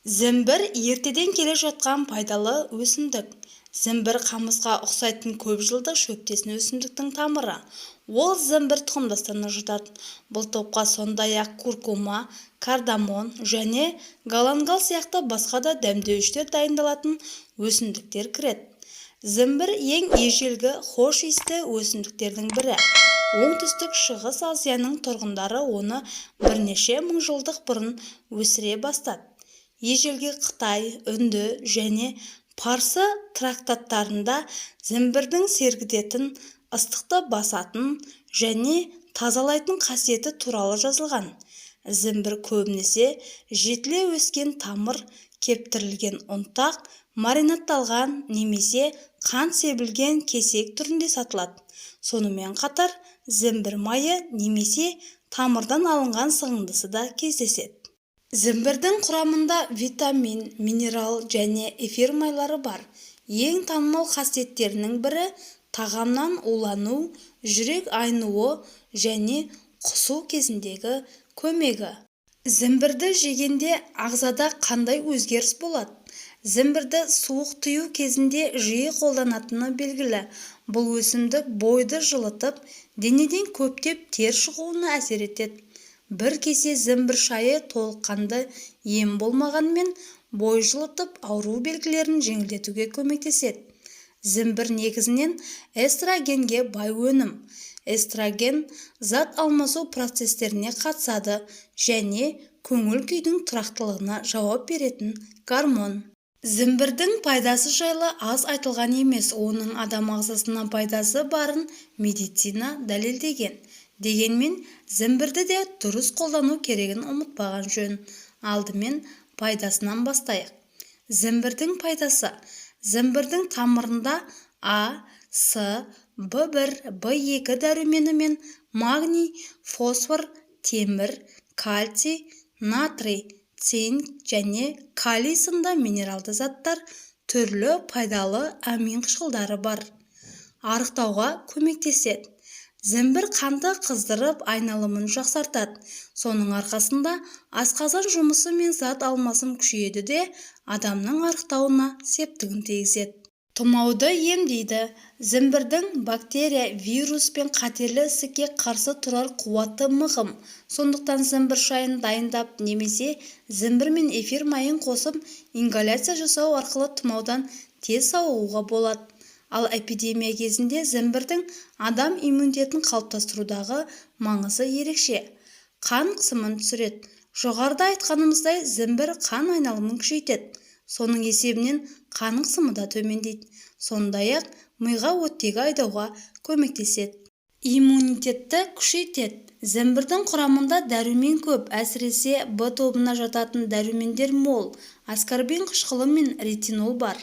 Зімбір ертеден келе жатқан пайдалы өсімдік. Зімбір қамысқа ұқсайтын көп жылдық шөптесін өсімдіктің тамыры. Ол зімбір тұқымдастарына жатады. Бұл топқа сондай-ақ куркума, кардамон және галангал сияқты басқа да дәмдеуіштер дайындалатын өсімдіктер кіреді. Зімбір ең ежелгі хош иісті өсімдіктердің бірі. Оңтүстік шығыс Азияның тұрғындары оны бірнеше мың жылдық бұрын өсіре бастады. Ежелгі Қытай, Үнді және Парсы трактаттарында зімбірдің сергітетін, ыстықты басатын және тазалайтын қасиеті туралы жазылған. Зімбір көбінесе жетіле өскен тамыр, кептірілген ұнтақ, маринадталған немесе қант себілген кесек түрінде сатылады. Сонымен қатар зімбір майы немесе тамырдан алынған сығындысы да кездеседі. Зімбірдің құрамында витамин, минерал және эфир майлары бар. Ең танымал қасиеттерінің бірі тағамнан улану, жүрек айнуы және құсу кезіндегі көмегі. Зімбірді жегенде ағзада қандай өзгеріс болады? Зімбірді суық тыю кезінде жиі қолданатыны белгілі. Бұл өсімдік бойды жылытып, денеден көптеп тер шығуына әсер етеді. Бір кесе зімбір шайы толыққанды ем болмағанмен бой жылытып ауру белгілерін жеңілдетуге көмектеседі. Зімбір негізінен эстрогенге бай өнім. Эстроген зат алмасу процестеріне қатысады және көңіл күйдің тұрақтылығына жауап беретін гормон. Зімбірдің пайдасы жайлы аз айтылған емес, оның адам ағзасына пайдасы барын медицина дәлелдеген. Дегенмен, зімбірді де дұрыс қолдану керегін ұмытпаған жөн. Алдымен пайдасынан бастайық. Зімбірдің пайдасы. Зімбірдің тамырында А, С, В1, В2 дәрумені мен магний, фосфор, темір, кальций, натрий, цинк және калий сынды минералды заттар, түрлі пайдалы амин қышқылдары бар. Арықтауға көмектеседі. Зімбір қанды қыздырып, айналымын жақсартады. Соның арқасында асқазан жұмысы мен зат алмасым күшейеді де адамның арықтауына септігін тигізеді. Тұмауды емдейді. Зімбірдің бактерия, вирус пен қатерлі ісікке қарсы тұрар қуатты мығым. Сондықтан зімбір шайын дайындап немесе зімбір мен эфир майын қосып ингаляция жасау арқылы тұмаудан тез сауығуға болады. Ал эпидемия кезінде зімбірдің адам иммунитетін қалыптастырудағы маңызы ерекше. Қан қысымын түсіреді. Жоғарыда айтқанымыздай, зімбір қан айналымын күшейтеді. Соның есебінен қан қысымы да төмендейді. Сондай-ақ миға оттегі айдауға көмектеседі. Иммунитетті күшейтеді. Зімбірдің құрамында дәрумен көп, әсіресе В тобына жататын дәрумендер мол. Аскорбин қышқылы мен ретинол бар.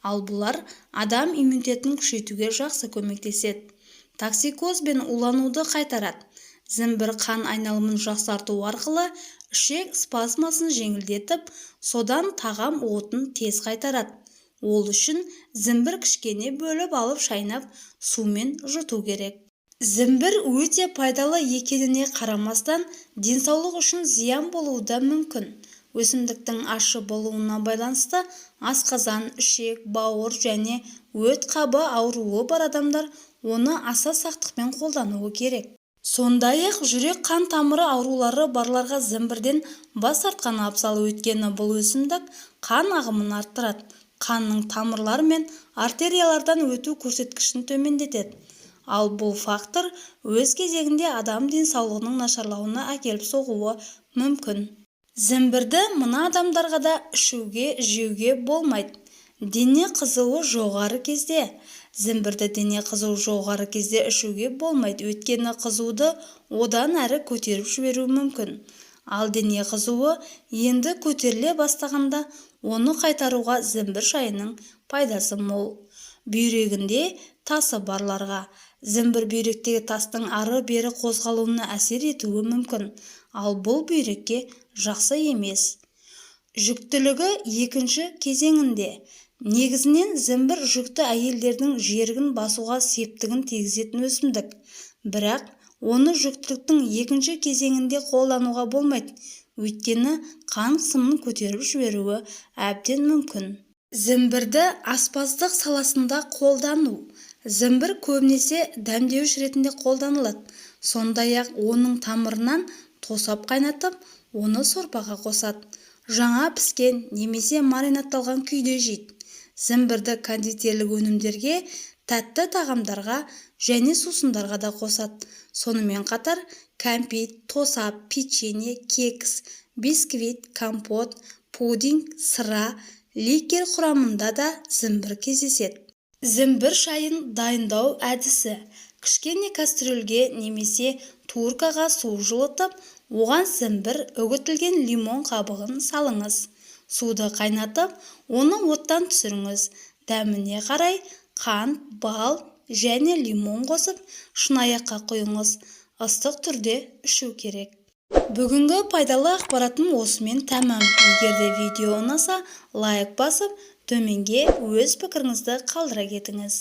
Ал бұлар адам иммунитетін күшейтуге жақсы көмектеседі. Токсикоз бен улануды қайтарады. Зімбір қан айналымын жақсарту арқылы ішек спазмасын жеңілдетіп, содан тағам отын тез қайтарады. Ол үшін зімбір кішкене бөліп алып шайнап, сумен жұту керек. Зімбір өте пайдалы екеніне қарамастан, денсаулық үшін зиян болуы да мүмкін. Өсімдіктің ащы болуына байланысты асқазан, ішек, бауыр және өт қабы ауруы бар адамдар оны аса сақтықпен қолдануы керек. Сондай-ақ жүрек қан тамыры аурулары барларға зімбірден бас тартқан абзал, өйткені бұл өсімдік қан ағымын арттырады, қанның тамырлар мен артериялардан өту көрсеткішін төмендетеді. Ал бұл фактор өз кезегінде адам денсаулығының нашарлауына әкеліп соғуы мүмкін. Зімбірді мына адамдарға да ішуге, жеуге болмайды. Дене қызуы жоғары кезде. Зімбірді дене қызуы жоғары кезде ішуге болмайды, өйткені қызуды одан әрі көтеріп жіберуі мүмкін. Ал дене қызуы енді көтеріле бастағанда оны қайтаруға зімбір шайының пайдасы мол. Бүйрегінде тасы барларға. Зімбір бүйректегі тастың ары-бері қозғалуына әсер етуі мүмкін. Ал бұл бүйрекке жақсы емес. Жүктілігі екінші кезеңінде. Негізінен зімбір жүкті әйелдердің жерігін басуға септігін тигізетін өсімдік. Бірақ оны жүктіліктің екінші кезеңінде қолдануға болмайды. өйткені қан қысымын көтеріп жіберуі әбден мүмкін. Зімбірді аспаздық саласында қолдану. Зімбір көбінесе дәмдеуіш ретінде қолданылады. Сондай-ақ оның тамырынан тосап қайнатып, оны сорпаға қосады. Жаңа піскен немесе маринадталған күйде жейді. Зімбірді кондитерлік өнімдерге, тәтті тағамдарға және сусындарға да қосады. Сонымен қатар кәмпит, тосап, печенье, кекс, бисквит, компот, пудинг, сыра, ликер құрамында да зімбір кездеседі. Зімбір шайын дайындау әдісі. Кішкене кастрюльге немесе туркаға су жылытып, оған зімбір үгітілген лимон қабығын салыңыз. Суды қайнатып, оны оттан түсіріңіз. Дәміне қарай қант, бал және лимон қосып, шыны-аяққа құйыңыз. Ыстық түрде ішу керек. Бүгінгі пайдалы ақпаратым осымен тәмам. Егер де видео ұнаса, лайк басып, төменге өз пікіріңізді қалдыра кетіңіз.